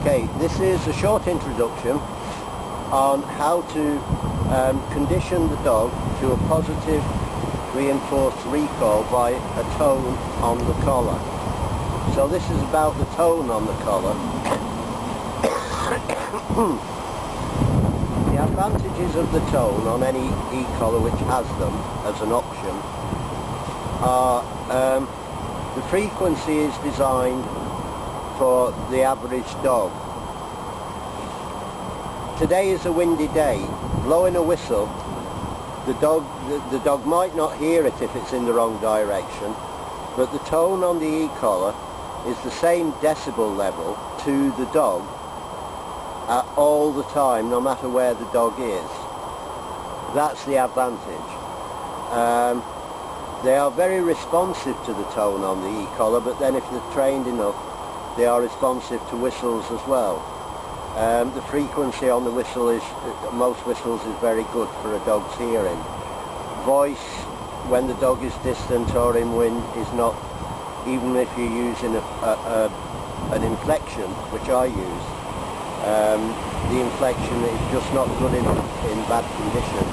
Okay, this is a short introduction on how to condition the dog to a positive reinforced recall by a tone on the collar. So this is about the tone on the collar. The advantages of the tone on any e-collar which has them as an option are the frequency is designed for the average dog. Today is a windy day. Blowing a whistle, the dog might not hear it if it's in the wrong direction, but the tone on the e-collar is the same decibel level to the dog all the time, no matter where the dog is. That's the advantage. They are very responsive to the tone on the e-collar, but then if they're trained enough, they are responsive to whistles as well. The frequency on the whistle is, most whistles is very good for a dog's hearing. Voice, when the dog is distant or in wind, is not, even if you're using an inflection, which I use, the inflection is just not good in bad conditions.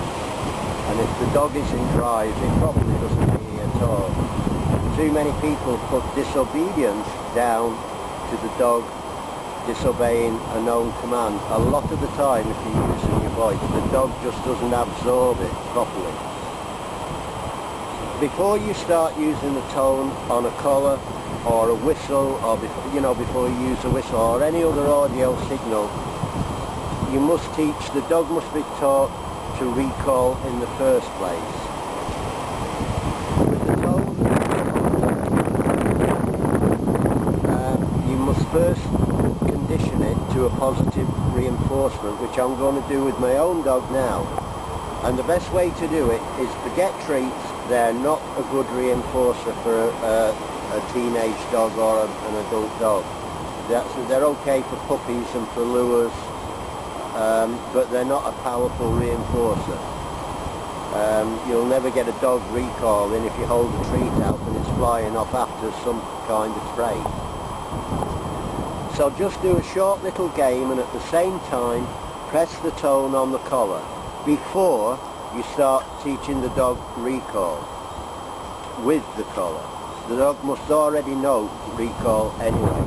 And if the dog is in drive, it probably doesn't hear at all. Too many people put disobedience down to the dog disobeying a known command. A lot of the time, if you're using your voice, the dog just doesn't absorb it properly. Before you start using the tone on a collar or a whistle, or before you use a whistle or any other audio signal, you must teach, the dog must be taught to recall in the first place. With the tone, you must first condition it to a positive reinforcement, which I'm going to do with my own dog now. And the best way to do it is forget treats. They're not a good reinforcer for a teenage dog or an adult dog. They're okay for puppies and for lures, but they're not a powerful reinforcer. You'll never get a dog recalling if you hold a treat out and it's flying off after some kind of prey. So just do a short little game and at the same time press the tone on the collar before you start teaching the dog recall with the collar. The dog must already know recall anyway.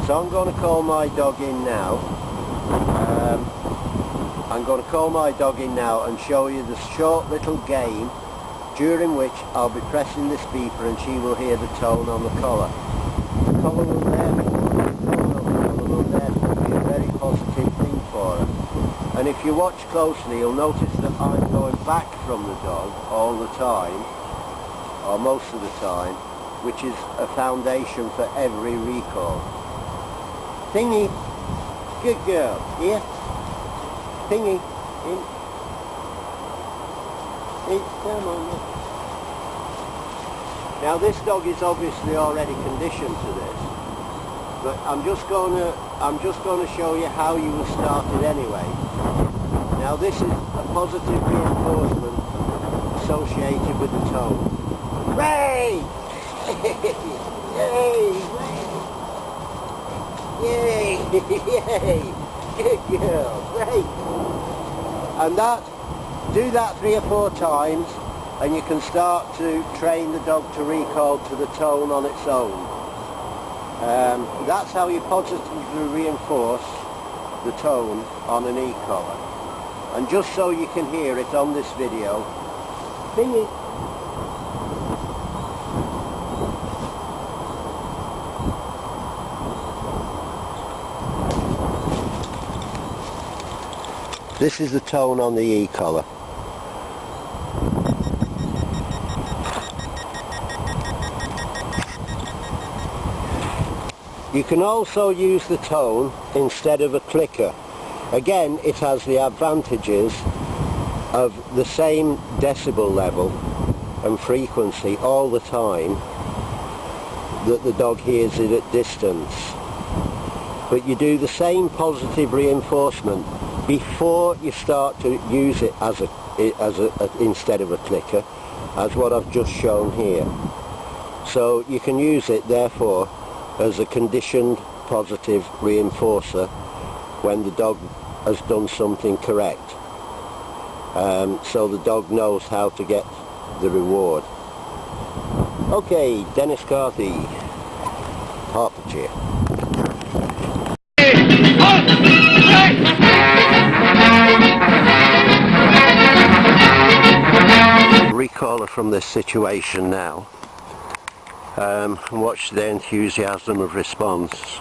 So I'm going to call my dog in now. I'm going to call my dog in now and show you the short little game during which I'll be pressing this beeper and she will hear the tone on the collar. The collar will therefore be a very positive thing for her. And if you watch closely, you'll notice that I'm going back from the dog all the time, or most of the time, which is a foundation for every recall. Thingy, good girl, here. Thingy, in. Come on. Now this dog is obviously already conditioned to this, but I'm just going to show you how you will start it anyway. Now this is a positive reinforcement associated with the tone. Ray! Yay! Yay! Yay! Good girl! Great! And do that 3 or 4 times and you can start to train the dog to recall to the tone on its own. That's how you positively reinforce the tone on an e-collar. And just so you can hear it on this video, thingy. This is the tone on the e-collar. You can also use the tone instead of a clicker. Again, it has the advantages of the same decibel level and frequency all the time that the dog hears it at distance. But you do the same positive reinforcement before you start to use it as instead of a clicker, as what I've just shown here. So you can use it therefore as a conditioned positive reinforcer when the dog has done something correct. So the dog knows how to get the reward. Okay, Denis Carthy, Hertfordshire. Recaller from this situation now. Watch the enthusiasm of response.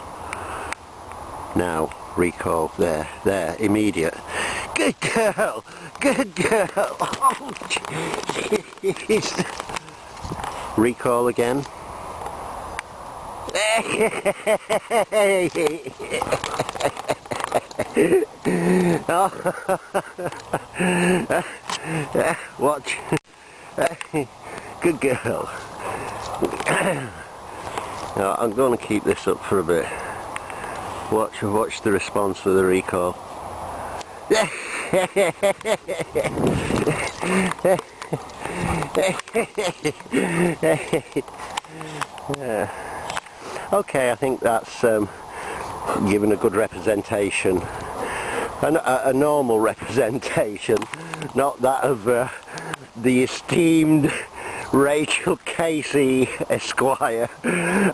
Now, recall, there, immediate. Good girl, good girl. Oh, jeez. Recall again. Watch. Good girl. Now, I'm going to keep this up for a bit. Watch the response for the recall. Okay, I think that's given a good representation, a normal representation, not that of the esteemed Rachel Casey, Esquire,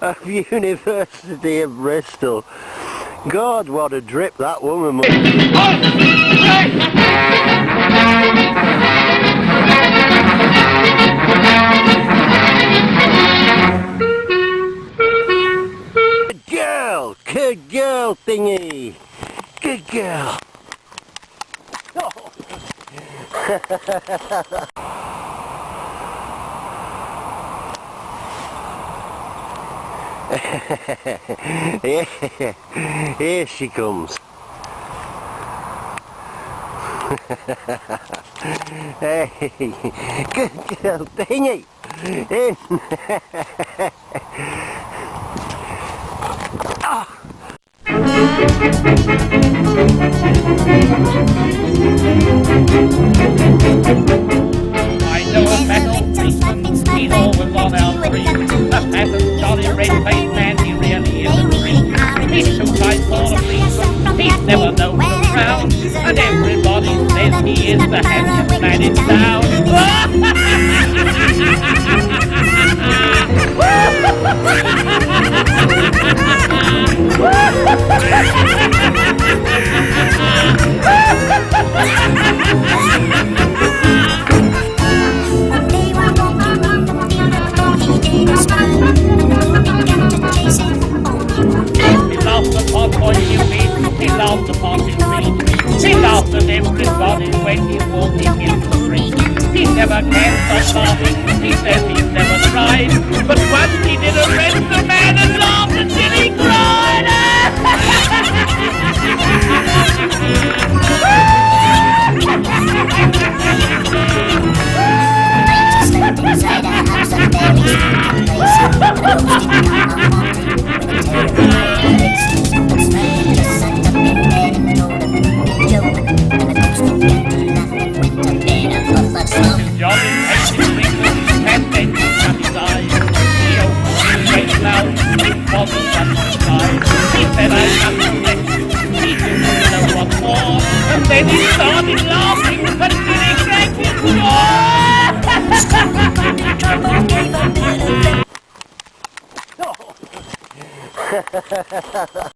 of University of Bristol. God, what a drip that woman must. Good girl, thingy. Good girl. Oh. Here she comes. Hey, good girl, thingy. In. Oh. I know a fat old policeman, he's always on our street. A fat and jolly red-faced man, he really is a treat. He's too tight for a policeman, he's never known the frown, and everybody says he is the handsome man in town. He laughed upon his feet. He laughed at everybody when he walked in the street. He never can stop laughing. He says he's never tried. But once he did arrest the man and laughed until he cried. Inside a house and there is Johnny takes his fingers and then he shut his eyes. He opened his great mouth, it wasn't such a size. He said, I have to let you, he didn't know what for. And then he started laughing until he cracked his jaw.